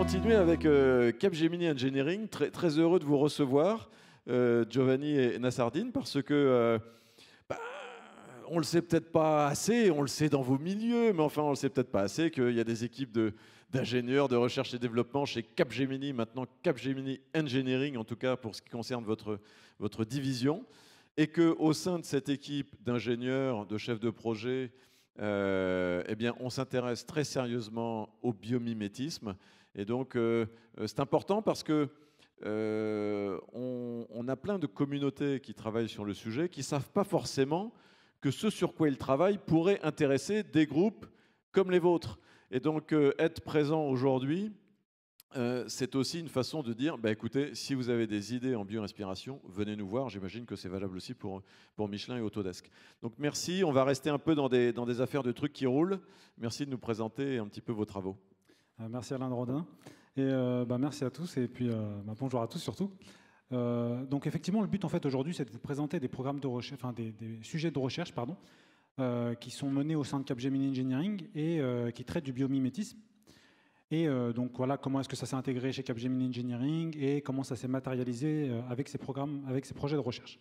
continuer avec Capgemini Engineering. Très heureux de vous recevoir, Giovanni et Nassardine, parce que on le sait peut-être pas assez, on le sait dans vos milieux, mais enfin on le sait peut-être pas assez qu'il y a des équipes d'ingénieurs, de recherche et développement chez Capgemini, maintenant Capgemini Engineering, en tout cas pour ce qui concerne votre division, et qu'au sein de cette équipe d'ingénieurs, de chefs de projet, eh bien, on s'intéresse très sérieusement au biomimétisme. Et donc, c'est important parce que on a plein de communautés qui travaillent sur le sujet, qui ne savent pas forcément que ce sur quoi ils travaillent pourrait intéresser des groupes comme les vôtres. Et donc, être présent aujourd'hui, c'est aussi une façon de dire, bah, écoutez, si vous avez des idées en biorespiration, venez nous voir. J'imagine que c'est valable aussi pour Michelin et Autodesk. Donc merci, on va rester un peu dans des affaires de trucs qui roulent. Merci de nous présenter un petit peu vos travaux. Merci Alain de Rodin. Et merci à tous et puis bonjour à tous surtout. Donc effectivement, le but en fait aujourd'hui, c'est de vous présenter des programmes de recherche, enfin des sujets de recherche, pardon, qui sont menés au sein de Capgemini Engineering et qui traitent du biomimétisme. Et donc voilà, comment est-ce que ça s'est intégré chez Capgemini Engineering et comment ça s'est matérialisé avec ces programmes, avec ces projets de recherche.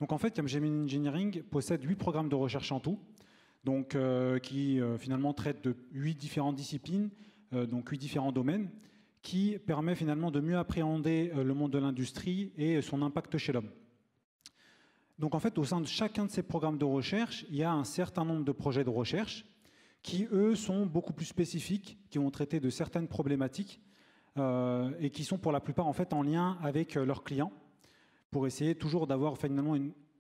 Donc en fait, Capgemini Engineering possède 8 programmes de recherche en tout, donc qui finalement traitent de 8 différentes disciplines, donc 8 différents domaines, qui permet finalement de mieux appréhender le monde de l'industrie et son impact chez l'homme. Donc en fait, au sein de chacun de ces programmes de recherche, il y a un certain nombre de projets de recherche qui, eux, sont beaucoup plus spécifiques, qui vont traiter de certaines problématiques et qui sont pour la plupart en fait en lien avec leurs clients pour essayer toujours d'avoir finalement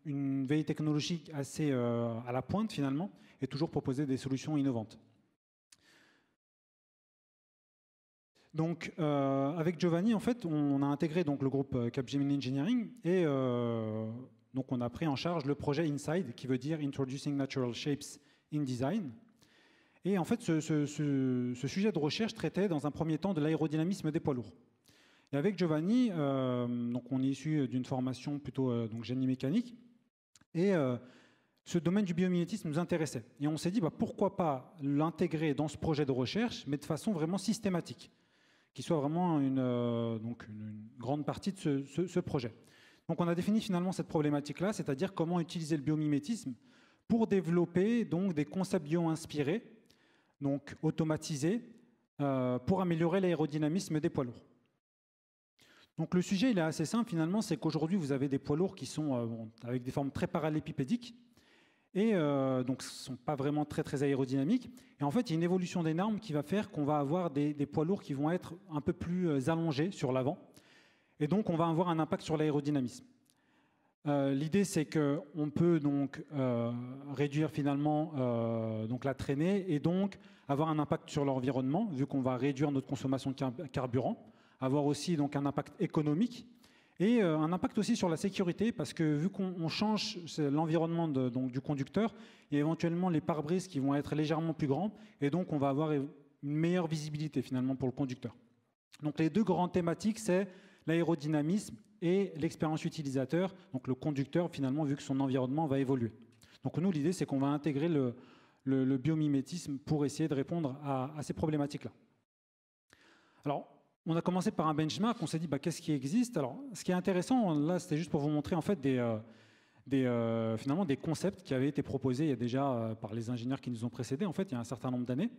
une veille technologique assez à la pointe finalement et toujours proposer des solutions innovantes. Donc avec Giovanni, en fait, on a intégré donc, le groupe Capgemini Engineering et donc on a pris en charge le projet InSide, qui veut dire Introducing Natural Shapes in Design. Et en fait, ce sujet de recherche traitait dans un premier temps de l'aérodynamisme des poids lourds. Et avec Giovanni, donc on est issu d'une formation plutôt donc génie mécanique, et ce domaine du biomimétisme nous intéressait. Et on s'est dit, pourquoi pas l'intégrer dans ce projet de recherche, mais de façon vraiment systématique, qui soit vraiment une grande partie de ce projet. Donc on a défini finalement cette problématique-là, c'est-à-dire comment utiliser le biomimétisme pour développer donc, des concepts bio-inspirés, donc automatisé, pour améliorer l'aérodynamisme des poids lourds. Donc le sujet il est assez simple finalement, c'est qu'aujourd'hui vous avez des poids lourds qui sont avec des formes très parallélépipédiques et donc ce ne sont pas vraiment très aérodynamiques. Et en fait il y a une évolution des normes qui va faire qu'on va avoir des poids lourds qui vont être un peu plus allongés sur l'avant et donc on va avoir un impact sur l'aérodynamisme. L'idée, c'est qu'on peut donc réduire finalement donc la traînée et donc avoir un impact sur l'environnement, vu qu'on va réduire notre consommation de carburant, avoir aussi donc un impact économique et un impact aussi sur la sécurité, parce que vu qu'on change l'environnement du conducteur, il y a éventuellement les pare-brises qui vont être légèrement plus grands et donc on va avoir une meilleure visibilité finalement pour le conducteur. Donc les deux grandes thématiques, c'est l'aérodynamisme et l'expérience utilisateur, donc le conducteur finalement vu que son environnement va évoluer. Donc nous l'idée c'est qu'on va intégrer le biomimétisme pour essayer de répondre à ces problématiques-là. Alors on a commencé par un benchmark, on s'est dit qu'est-ce qui existe. Alors ce qui est intéressant là c'était juste pour vous montrer en fait finalement des concepts qui avaient été proposés il y a déjà par les ingénieurs qui nous ont précédés en fait il y a un certain nombre d'années.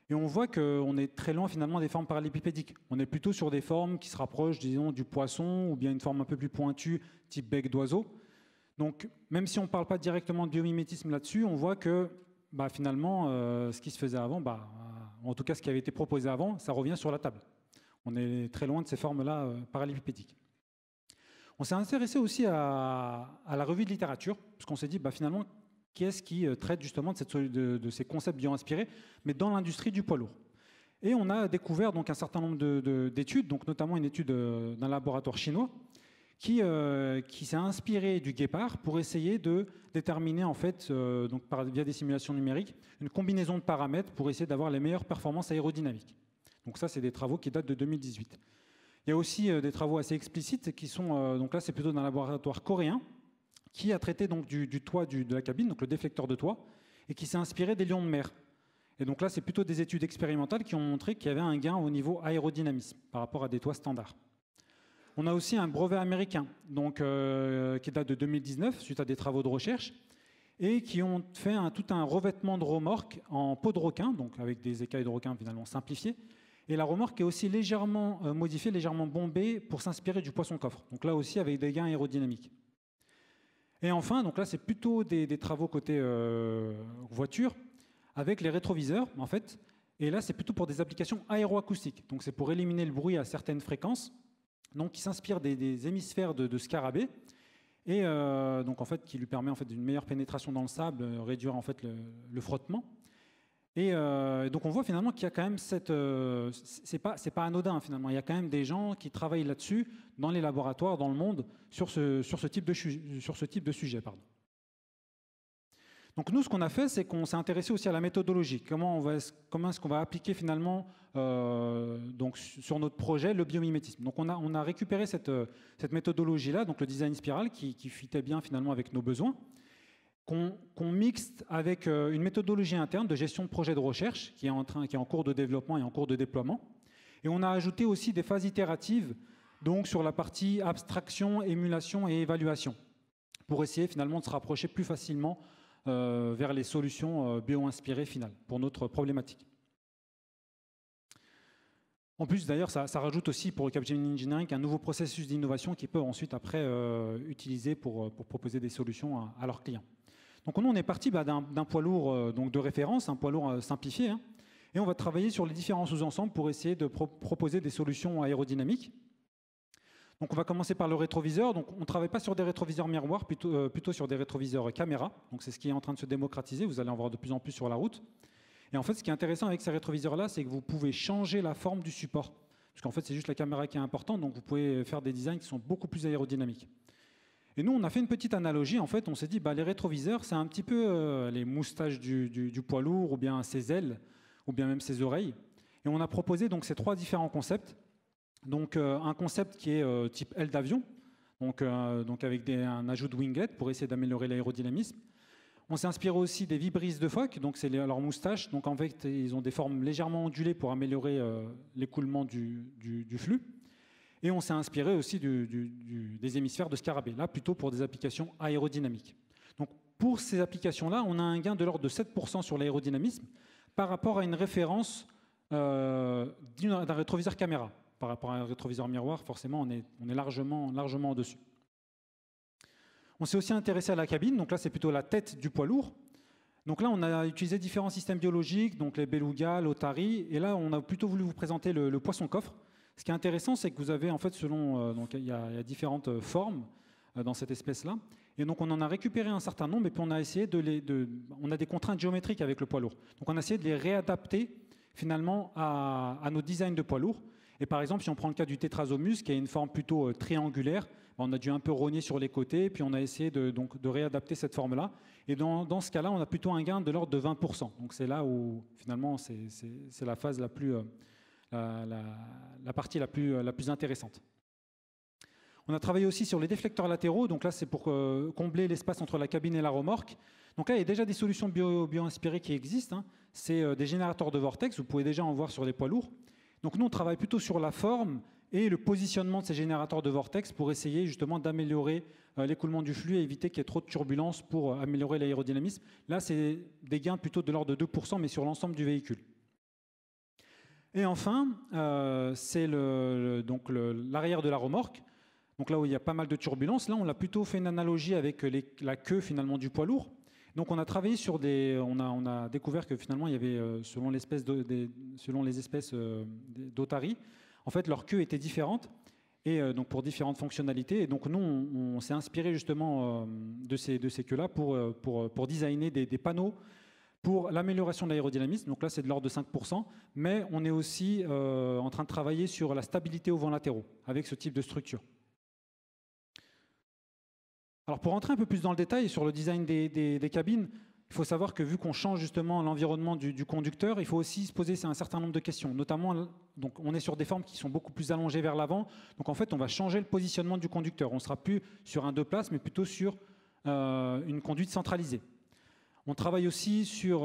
Et on voit qu'on est très loin finalement des formes parallélépipédiques. On est plutôt sur des formes qui se rapprochent, disons, du poisson ou bien une forme un peu plus pointue, type bec d'oiseau. Donc, même si on ne parle pas directement de biomimétisme là-dessus, on voit que finalement, ce qui se faisait avant, en tout cas ce qui avait été proposé avant, ça revient sur la table. On est très loin de ces formes-là parallélépipédiques. On s'est intéressé aussi à la revue de littérature, parce qu'on s'est dit finalement, qui est-ce qui traite justement de ces concepts bio-inspirés, mais dans l'industrie du poids lourd. Et on a découvert donc un certain nombre d'études, donc notamment une étude d'un laboratoire chinois, qui s'est inspiré du guépard pour essayer de déterminer, en fait, via des simulations numériques, une combinaison de paramètres pour essayer d'avoir les meilleures performances aérodynamiques. Donc ça, c'est des travaux qui datent de 2018. Il y a aussi des travaux assez explicites qui sont, donc là, c'est plutôt d'un laboratoire coréen, qui a traité donc du toit de la cabine, donc le déflecteur de toit, et qui s'est inspiré des lions de mer. Et donc là, c'est plutôt des études expérimentales qui ont montré qu'il y avait un gain au niveau aérodynamisme par rapport à des toits standards. On a aussi un brevet américain donc, qui date de 2019 suite à des travaux de recherche et qui ont fait tout un revêtement de remorque en peau de requin, donc avec des écailles de requin finalement simplifiées. Et la remorque est aussi légèrement modifiée, légèrement bombée pour s'inspirer du poisson-coffre. Donc là aussi avec des gains aérodynamiques. Et enfin, donc là c'est plutôt des travaux côté voiture avec les rétroviseurs en fait. Et là c'est plutôt pour des applications aéroacoustiques. Donc c'est pour éliminer le bruit à certaines fréquences. Donc qui s'inspire des hémisphères de scarabée et donc en fait qui lui permet en fait d'une meilleure pénétration dans le sable, réduire en fait le frottement. Et donc on voit finalement qu'il y a quand même c'est pas anodin finalement. Il y a quand même des gens qui travaillent là-dessus dans les laboratoires, dans le monde, sur ce type de sujet. Pardon. Donc nous, ce qu'on a fait, c'est qu'on s'est intéressé aussi à la méthodologie. Comment est-ce qu'on va appliquer finalement donc sur notre projet le biomimétisme. Donc on a récupéré cette méthodologie-là, donc le design spiral, qui fitait bien finalement avec nos besoins, qu'on mixte avec une méthodologie interne de gestion de projet de recherche qui est en cours de développement et en cours de déploiement. Et on a ajouté aussi des phases itératives donc sur la partie abstraction, émulation et évaluation pour essayer finalement de se rapprocher plus facilement vers les solutions bio-inspirées finales pour notre problématique. En plus, d'ailleurs, ça rajoute aussi pour le Capgemini Engineering un nouveau processus d'innovation qu'ils peuvent ensuite après utiliser pour proposer des solutions à leurs clients. Donc nous, on est parti d'un poids lourd donc de référence, un poids lourd simplifié, hein, et on va travailler sur les différents sous-ensembles pour essayer de proposer des solutions aérodynamiques. Donc on va commencer par le rétroviseur. Donc on ne travaille pas sur des rétroviseurs miroirs, plutôt sur des rétroviseurs caméra. Donc c'est ce qui est en train de se démocratiser, vous allez en voir de plus en plus sur la route. Et en fait, ce qui est intéressant avec ces rétroviseurs-là, c'est que vous pouvez changer la forme du support. Parce qu'en fait, c'est juste la caméra qui est importante, donc vous pouvez faire des designs qui sont beaucoup plus aérodynamiques. Et nous, on a fait une petite analogie. En fait, on s'est dit, les rétroviseurs, c'est un petit peu les moustaches du poids lourd, ou bien ses ailes, ou bien même ses oreilles. Et on a proposé donc ces trois différents concepts. Donc un concept qui est type aile d'avion, donc avec un ajout de winglet pour essayer d'améliorer l'aérodynamisme. On s'est inspiré aussi des vibrisses de phoque, donc c'est leurs moustaches. Donc en fait, ils ont des formes légèrement ondulées pour améliorer l'écoulement du flux. Et on s'est inspiré aussi des hémisphères de scarabée, là plutôt pour des applications aérodynamiques. Donc pour ces applications-là, on a un gain de l'ordre de 7% sur l'aérodynamisme par rapport à une référence d'un rétroviseur caméra. Par rapport à un rétroviseur miroir, forcément, on est largement en dessus. On s'est aussi intéressé à la cabine, donc là c'est plutôt la tête du poids lourd. Donc là on a utilisé différents systèmes biologiques, donc les belugas, l'otarie, et là on a plutôt voulu vous présenter le poisson-coffre. Ce qui est intéressant, c'est que vous avez en fait donc il y a différentes formes dans cette espèce-là, et donc on en a récupéré un certain nombre, et puis on a essayé on a des contraintes géométriques avec le poids lourd. Donc on a essayé de les réadapter finalement à nos designs de poids lourds. Et par exemple, si on prend le cas du Tetrazomus, qui a une forme plutôt triangulaire, on a dû un peu rogner sur les côtés, puis on a essayé de réadapter cette forme-là. Et dans ce cas-là, on a plutôt un gain de l'ordre de 20%. Donc c'est là où, finalement, c'est la phase la partie la plus intéressante. On a travaillé aussi sur les déflecteurs latéraux. Donc là, c'est pour combler l'espace entre la cabine et la remorque. Donc là, il y a déjà des solutions bio-inspirées qui existent, hein. C'est des générateurs de vortex. Vous pouvez déjà en voir sur les poids lourds. Donc nous, on travaille plutôt sur la forme et le positionnement de ces générateurs de vortex pour essayer justement d'améliorer l'écoulement du flux et éviter qu'il y ait trop de turbulences pour améliorer l'aérodynamisme. Là, c'est des gains plutôt de l'ordre de 2%, mais sur l'ensemble du véhicule. Et enfin, c'est l'arrière de la remorque. Donc là où il y a pas mal de turbulences, là, on a plutôt fait une analogie avec la queue finalement du poids lourd. Donc on a travaillé sur on a découvert que finalement il y avait selon les espèces d'otaries, en fait leur queue était différente et donc pour différentes fonctionnalités. Et donc nous on s'est inspiré justement de ces queues-là pour designer des panneaux pour l'amélioration de l'aérodynamisme. Donc là c'est de l'ordre de 5%, mais on est aussi en train de travailler sur la stabilité aux vents latéraux avec ce type de structure. Alors pour rentrer un peu plus dans le détail sur le design des cabines, il faut savoir que vu qu'on change justement l'environnement du conducteur, il faut aussi se poser un certain nombre de questions. Notamment, donc, on est sur des formes qui sont beaucoup plus allongées vers l'avant. Donc en fait, on va changer le positionnement du conducteur. On ne sera plus sur un 2 places, mais plutôt sur une conduite centralisée. On travaille aussi sur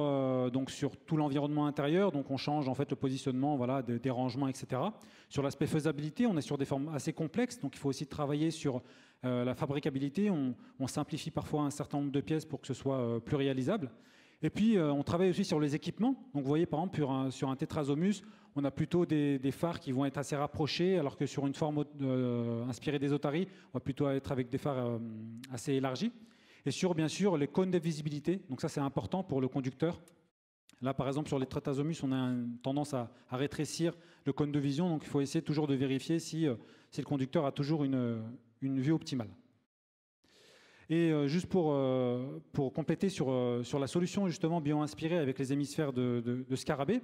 tout l'environnement intérieur, donc on change en fait le positionnement, voilà, des rangements, etc. Sur l'aspect faisabilité, on est sur des formes assez complexes, donc il faut aussi travailler sur la fabricabilité. On simplifie parfois un certain nombre de pièces pour que ce soit plus réalisable. Et puis on travaille aussi sur les équipements. Donc vous voyez par exemple sur un Tetrasomus, on a plutôt des phares qui vont être assez rapprochés, alors que sur une forme inspirée des Otari, on va plutôt être avec des phares assez élargis. Et sur, bien sûr, les cônes de visibilité. Donc ça, c'est important pour le conducteur. Là, par exemple, sur les Tetrasomus, on a une tendance à rétrécir le cône de vision. Donc il faut essayer toujours de vérifier si le conducteur a toujours une vue optimale. Et juste pour compléter sur la solution justement bio-inspirée avec les hémisphères de Scarabée.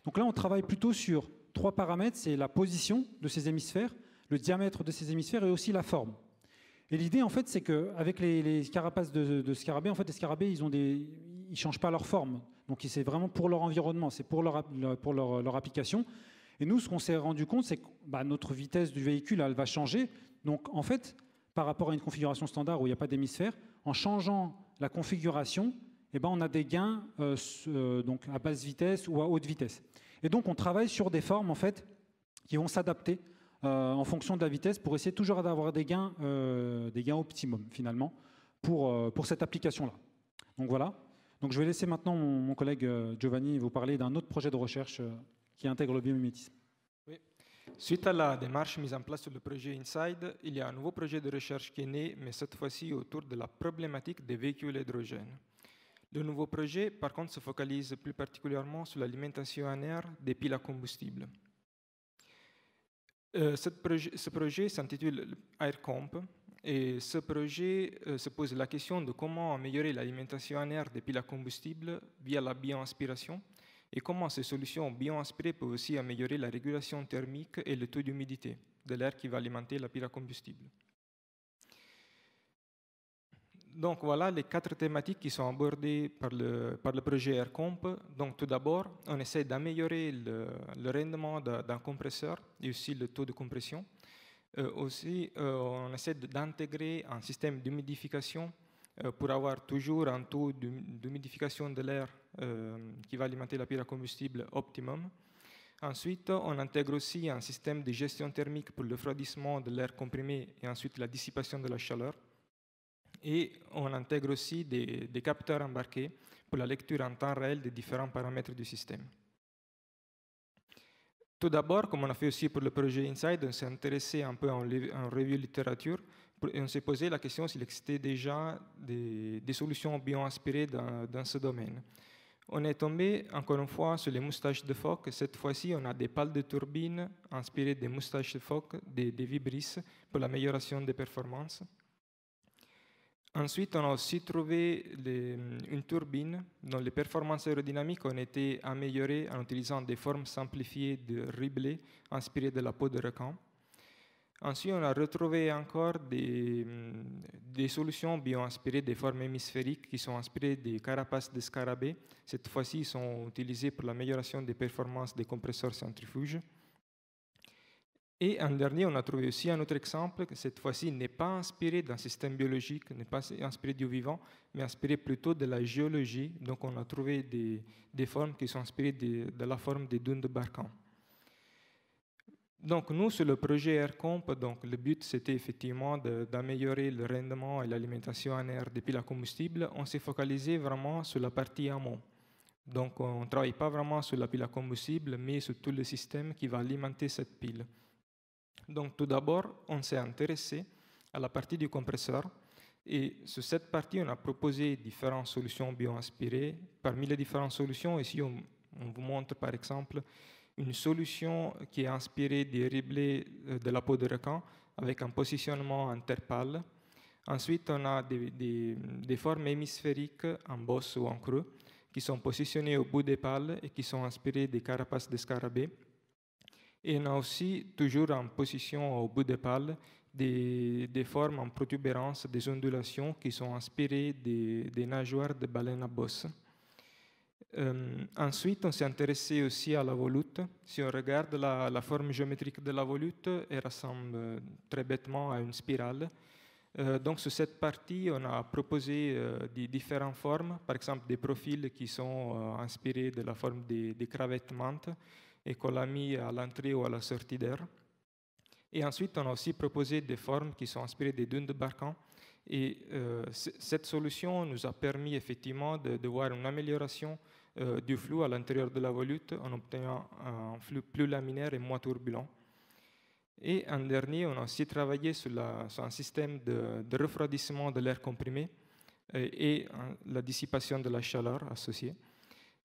Donc là, on travaille plutôt sur 3 paramètres. C'est la position de ces hémisphères, le diamètre de ces hémisphères et aussi la forme. Et l'idée, en fait, c'est qu'avec les carapaces de scarabées, en fait, les scarabées, ils changent pas leur forme. Donc, c'est vraiment pour leur environnement, c'est pour leur application. Et nous, ce qu'on s'est rendu compte, c'est que notre vitesse du véhicule, elle va changer. Donc, en fait, par rapport à une configuration standard où il n'y a pas d'hémisphère, en changeant la configuration, on a des gains donc à basse vitesse ou à haute vitesse. Et donc, on travaille sur des formes, en fait, qui vont s'adapter en fonction de la vitesse pour essayer toujours d'avoir des gains optimum finalement pour cette application-là. Donc voilà. Donc je vais laisser maintenant mon collègue Giovanni vous parler d'un autre projet de recherche qui intègre le biomimétisme. Oui. Suite à la démarche mise en place sur le projet Inside, il y a un nouveau projet de recherche qui est né, mais cette fois-ci autour de la problématique des véhicules hydrogène. Le nouveau projet, par contre, se focalise plus particulièrement sur l'alimentation en air des piles à combustible. Ce projet s'intitule AirComp et ce projet se pose la question de comment améliorer l'alimentation en air des piles à combustible via la bioinspiration et comment ces solutions bioinspirées peuvent aussi améliorer la régulation thermique et le taux d'humidité de l'air qui va alimenter la pile à combustible. Donc voilà les 4 thématiques qui sont abordées par le projet AirComp. Donc tout d'abord, on essaie d'améliorer le rendement d'un compresseur et aussi le taux de compression. On essaie d'intégrer un système d'humidification pour avoir toujours un taux d'humidification de l'air qui va alimenter la pile à combustible optimum. Ensuite, on intègre aussi un système de gestion thermique pour le refroidissement de l'air comprimé et ensuite la dissipation de la chaleur. Et on intègre aussi des capteurs embarqués pour la lecture en temps réel des différents paramètres du système. Tout d'abord, comme on a fait aussi pour le projet Inside, on s'est intéressé un peu en revue littérature et on s'est posé la question s'il existait déjà des solutions bio-inspirées dans ce domaine. On est tombé encore une fois sur les moustaches de phoque. Cette fois-ci, on a des pales de turbine inspirées des moustaches de phoque, des vibrisses pour l'amélioration des performances. Ensuite, on a aussi trouvé une turbine dont les performances aérodynamiques ont été améliorées en utilisant des formes simplifiées de riblets inspirées de la peau de requin. Ensuite, on a retrouvé encore des solutions bio-inspirées des formes hémisphériques qui sont inspirées des carapaces de scarabées. Cette fois-ci, ils sont utilisés pour l'amélioration des performances des compresseurs centrifuges. Et en dernier, on a trouvé aussi un autre exemple qui, cette fois-ci, n'est pas inspiré d'un système biologique, n'est pas inspiré du vivant, mais inspiré plutôt de la géologie. Donc, on a trouvé des formes qui sont inspirées de la forme des dunes de Barcan. Donc, nous, sur le projet AirComp, donc, le but, c'était effectivement d'améliorer le rendement et l'alimentation en air des piles à combustible. On s'est focalisé vraiment sur la partie amont. Donc, on ne travaille pas vraiment sur la pile à combustible, mais sur tout le système qui va alimenter cette pile. Donc, tout d'abord, on s'est intéressé à la partie du compresseur. Et sur cette partie, on a proposé différentes solutions bio-inspirées. Parmi les différentes solutions, ici, on vous montre par exemple une solution qui est inspirée des riblets de la peau de requin avec un positionnement interpale. Ensuite, on a des formes hémisphériques en bosse ou en creux qui sont positionnées au bout des pales et qui sont inspirées des carapaces de scarabées. Et on a aussi, toujours en position au bout des pales, des formes en protubérance, des ondulations qui sont inspirées des nageoires de baleines à bosse. Ensuite, on s'est intéressé aussi à la volute. Si on regarde la forme géométrique de la volute, elle ressemble très bêtement à une spirale. Donc sur cette partie, on a proposé des différentes formes, par exemple des profils qui sont inspirés de la forme des crevettes menthe et qu'on a mis à l'entrée ou à la sortie d'air. Et ensuite, on a aussi proposé des formes qui sont inspirées des dunes de Barcan. Et cette solution nous a permis effectivement de voir une amélioration du flux à l'intérieur de la volute en obtenant un flux plus laminaire et moins turbulent. Et en dernier, on a aussi travaillé sur un système de refroidissement de l'air comprimé et la dissipation de la chaleur associée.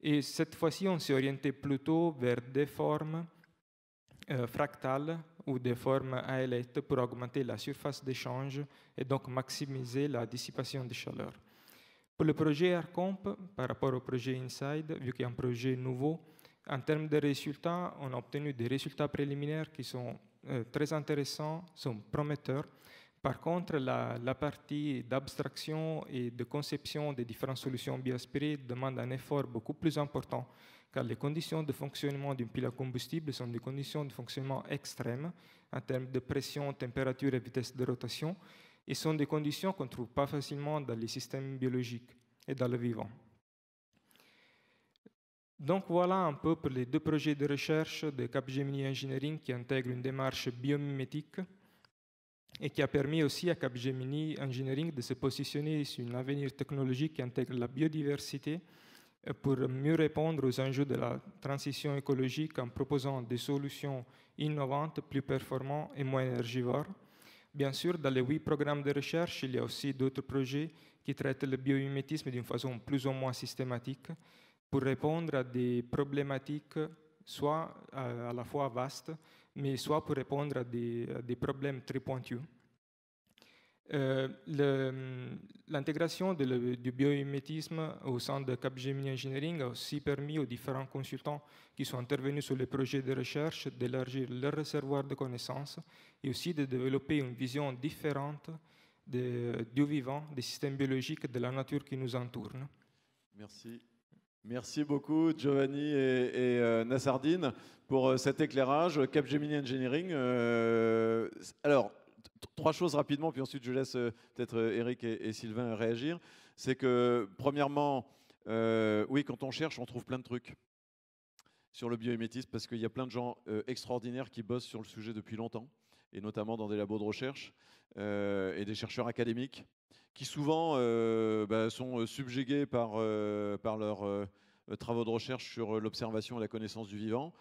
Et cette fois-ci, on s'est orienté plutôt vers des formes fractales ou des formes à ailettes pour augmenter la surface d'échange et donc maximiser la dissipation de chaleur. Pour le projet AirComp, par rapport au projet Inside, vu qu'il y a un projet nouveau, en termes de résultats, on a obtenu des résultats préliminaires qui sont très intéressants, sont prometteurs. Par contre, la partie d'abstraction et de conception des différentes solutions bioaspirées demande un effort beaucoup plus important, car les conditions de fonctionnement d'une pile à combustible sont des conditions de fonctionnement extrêmes en termes de pression, température et vitesse de rotation, et sont des conditions qu'on ne trouve pas facilement dans les systèmes biologiques et dans le vivant. Donc voilà un peu pour les deux projets de recherche de Capgemini Engineering qui intègrent une démarche biomimétique et qui a permis aussi à Capgemini Engineering de se positionner sur un avenir technologique qui intègre la biodiversité pour mieux répondre aux enjeux de la transition écologique en proposant des solutions innovantes, plus performantes et moins énergivores. Bien sûr, dans les 8 programmes de recherche, il y a aussi d'autres projets qui traitent le biomimétisme d'une façon plus ou moins systématique pour répondre à des problématiques soit à la fois vastes, mais soit pour répondre à des problèmes très pointus. L'intégration du biomimétisme au sein de Capgemini Engineering a aussi permis aux différents consultants qui sont intervenus sur les projets de recherche d'élargir leur réservoir de connaissances et aussi de développer une vision différente du vivant, des systèmes biologiques, de la nature qui nous entoure. Merci. Merci beaucoup Giovanni et Nassardine pour cet éclairage. Capgemini Engineering. Alors, 3 choses rapidement, puis ensuite je laisse peut-être Eric et Sylvain réagir. C'est que, premièrement, oui, quand on cherche, on trouve plein de trucs sur le biomimétisme, parce qu'il y a plein de gens extraordinaires qui bossent sur le sujet depuis longtemps, et notamment dans des labos de recherche, et des chercheurs académiques, qui souvent sont subjugués par leurs travaux de recherche sur l'observation et la connaissance du vivant,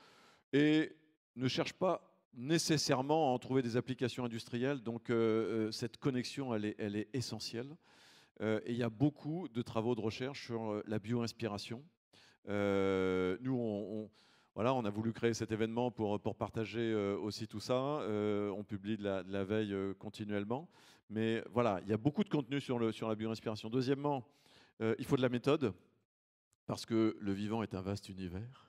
et ne cherchent pas nécessairement à en trouver des applications industrielles. Donc cette connexion, elle est essentielle. Et il y a beaucoup de travaux de recherche sur la bio-inspiration. Nous, on a voulu créer cet événement pour partager aussi tout ça. On publie de la veille continuellement. Mais voilà, il y a beaucoup de contenu sur la bio-inspiration. Deuxièmement, il faut de la méthode, parce que le vivant est un vaste univers.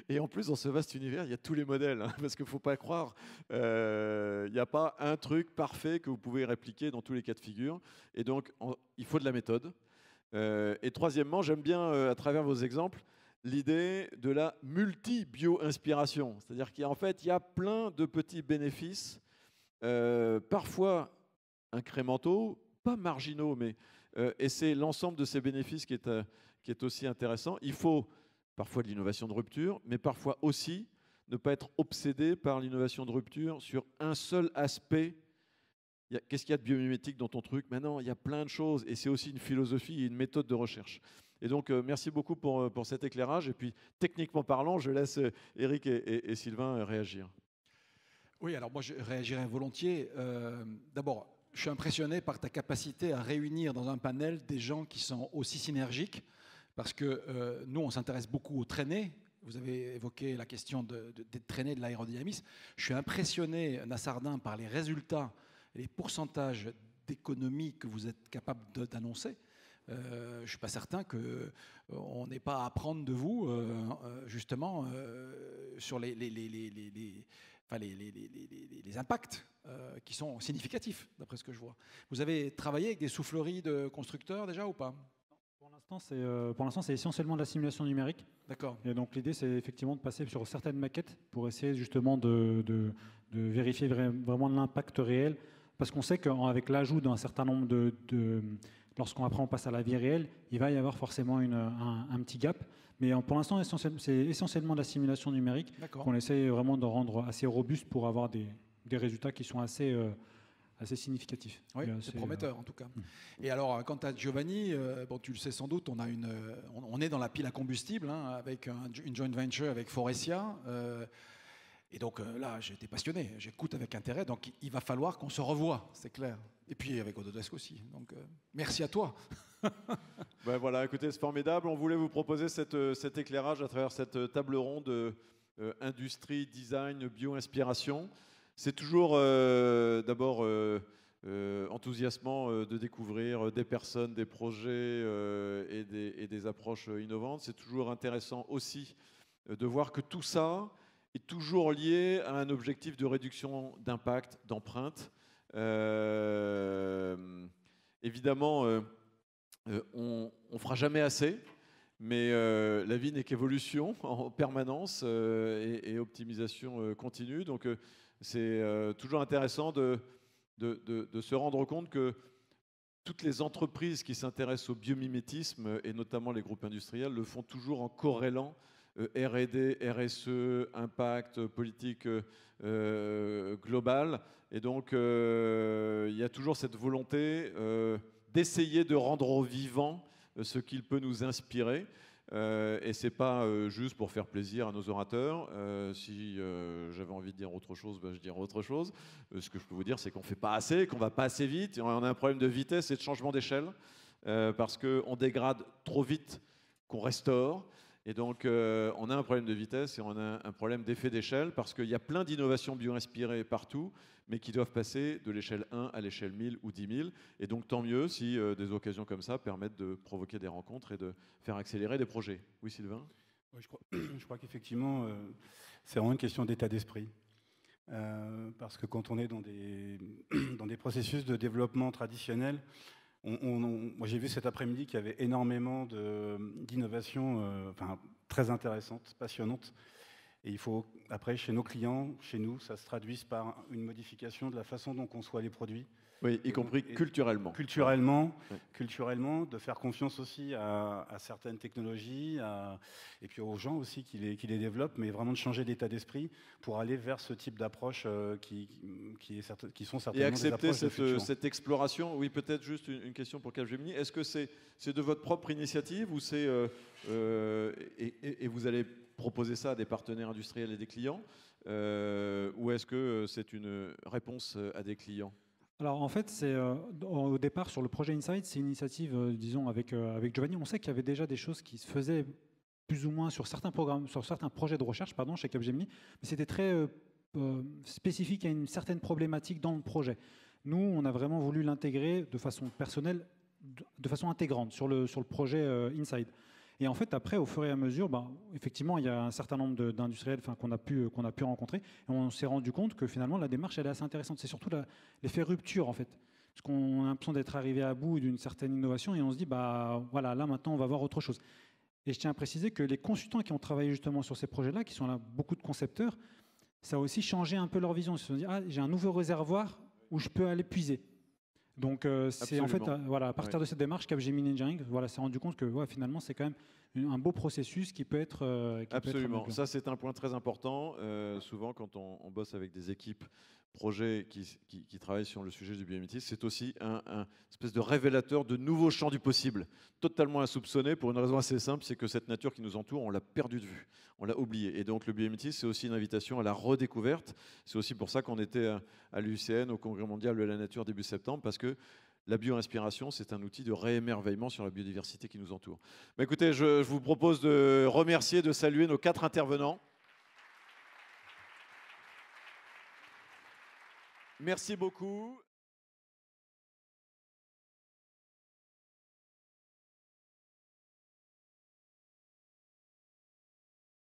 Et en plus, dans ce vaste univers, il y a tous les modèles, hein, parce qu'il ne faut pas croire, il n'y a pas un truc parfait que vous pouvez répliquer dans tous les cas de figure. Et donc, il faut de la méthode. Et troisièmement, j'aime bien, à travers vos exemples, l'idée de la multi-bio-inspiration. C'est-à-dire qu'en fait, il y a plein de petits bénéfices, parfois incrémentaux, pas marginaux, mais et c'est l'ensemble de ces bénéfices qui est aussi intéressant. Il faut parfois de l'innovation de rupture, mais parfois aussi ne pas être obsédé par l'innovation de rupture sur un seul aspect. Qu'est-ce qu'il y a de biomimétique dans ton truc? Maintenant, il y a plein de choses, et c'est aussi une philosophie et une méthode de recherche. Et donc, merci beaucoup pour cet éclairage. Et puis, techniquement parlant, je laisse Eric et Sylvain réagir. Oui, alors moi, je réagirais volontiers. D'abord, je suis impressionné par ta capacité à réunir dans un panel des gens qui sont aussi synergiques, parce que nous, on s'intéresse beaucoup aux traînées. Vous avez évoqué la question des traînées de l'aérodynamisme. Je suis impressionné, Nassardin, par les résultats et les pourcentages d'économies que vous êtes capable d'annoncer. Je ne suis pas certain qu'on n'ait pas à apprendre de vous, justement, sur les impacts qui sont significatifs, d'après ce que je vois. Vous avez travaillé avec des souffleries de constructeurs déjà ou pas? Pour l'instant, c'est essentiellement de la simulation numérique. D'accord. Et donc l'idée, c'est effectivement de passer sur certaines maquettes pour essayer justement de vérifier vraiment l'impact réel parce qu'on sait qu'avec l'ajout d'un certain nombre lorsqu'on après on passe à la vie réelle, il va y avoir forcément un petit gap. Mais pour l'instant, c'est essentiellement de la simulation numérique qu'on essaie vraiment de rendre assez robuste pour avoir des résultats qui sont assez significatif. Oui, c'est prometteur en tout cas. Et alors, quant à Giovanni, bon, tu le sais sans doute, on est dans la pile à combustible avec une joint venture avec Faurecia. Et donc là, j'ai été passionné, j'écoute avec intérêt. Donc il va falloir qu'on se revoie, c'est clair. Et puis avec Autodesk aussi. Donc merci à toi. Ben voilà, écoutez, c'est formidable. On voulait vous proposer cet éclairage à travers cette table ronde industrie, design, bio-inspiration. C'est toujours d'abord enthousiasmant de découvrir des personnes, des projets et des approches innovantes. C'est toujours intéressant aussi de voir que tout ça est toujours lié à un objectif de réduction d'impact, d'empreinte. Évidemment, on ne fera jamais assez, mais la vie n'est qu'évolution en permanence et optimisation continue. Donc, c'est toujours intéressant de se rendre compte que toutes les entreprises qui s'intéressent au biomimétisme, et notamment les groupes industriels, le font toujours en corrélant R&D, RSE, impact, politique globale. Et donc, il y a toujours cette volonté d'essayer de rendre vivant ce qu'il peut nous inspirer. Et ce n'est pas juste pour faire plaisir à nos orateurs. Si j'avais envie de dire autre chose, je dirais autre chose. Ce que je peux vous dire, c'est qu'on ne fait pas assez, qu'on ne va pas assez vite. On a un problème de vitesse et de changement d'échelle parce qu'on dégrade trop vite qu'on restaure. Et donc, on a un problème de vitesse et on a un problème d'effet d'échelle parce qu'il y a plein d'innovations bio-inspirées partout, mais qui doivent passer de l'échelle 1 à l'échelle 1000 ou 10 000. Et donc, tant mieux si des occasions comme ça permettent de provoquer des rencontres et de faire accélérer des projets. Oui, Sylvain ? Oui, je crois qu'effectivement, c'est vraiment une question d'état d'esprit. Parce que quand on est dans des processus de développement traditionnels, moi j'ai vu cet après-midi qu'il y avait énormément d'innovations très intéressantes, passionnantes. Et il faut, après, chez nos clients, chez nous, ça se traduise par une modification de la façon dont on conçoit les produits. Oui, y compris culturellement. Culturellement, de faire confiance aussi à certaines technologies, et puis aux gens aussi qui les développent, mais vraiment de changer d'état d'esprit pour aller vers ce type d'approche qui sont certainement et accepter des approches cette exploration. Oui, peut-être juste une question pour Capgemini. Est-ce que c'est de votre propre initiative ou c'est et vous allez proposer ça à des partenaires industriels et des clients ou est-ce que c'est une réponse à des clients ? Alors en fait, au départ sur le projet Inside, c'est une initiative, disons, avec Giovanni. On sait qu'il y avait déjà des choses qui se faisaient plus ou moins sur certains programmes, sur certains projets de recherche, chez Capgemini, mais c'était très spécifique à une certaine problématique dans le projet. Nous, on a vraiment voulu l'intégrer de façon personnelle, de façon intégrante sur le projet Inside. Et en fait, après, au fur et à mesure, effectivement, il y a un certain nombre d'industriels qu'on a pu rencontrer. Et on s'est rendu compte que finalement, la démarche, elle est assez intéressante. C'est surtout l'effet rupture, en fait. Parce qu'on a l'impression d'être arrivé à bout d'une certaine innovation et on se dit, voilà, là, maintenant, on va voir autre chose. Et je tiens à préciser que les consultants qui ont travaillé justement sur ces projets-là, qui sont là, beaucoup de concepteurs, ça a aussi changé un peu leur vision. Ils se sont dit, j'ai un nouveau réservoir où je peux aller puiser. Donc, c'est en fait, à partir de cette démarche, Capgemini Engineering s'est rendu compte que finalement, c'est quand même un beau processus qui peut être. Absolument. Ça, c'est un point très important. Souvent, quand on bosse avec des équipes projets qui travaillent sur le sujet du biomimétisme, c'est aussi un espèce de révélateur de nouveaux champs du possible, totalement insoupçonné pour une raison assez simple, c'est que cette nature qui nous entoure, on l'a perdue de vue, on l'a oubliée. Et donc le biomimétisme, c'est aussi une invitation à la redécouverte. C'est aussi pour ça qu'on était à l'UICN, au Congrès mondial de la nature début septembre, parce que la bio-inspiration, c'est un outil de réémerveillement sur la biodiversité qui nous entoure. Mais écoutez, je vous propose de remercier, de saluer nos 4 intervenants. Merci beaucoup.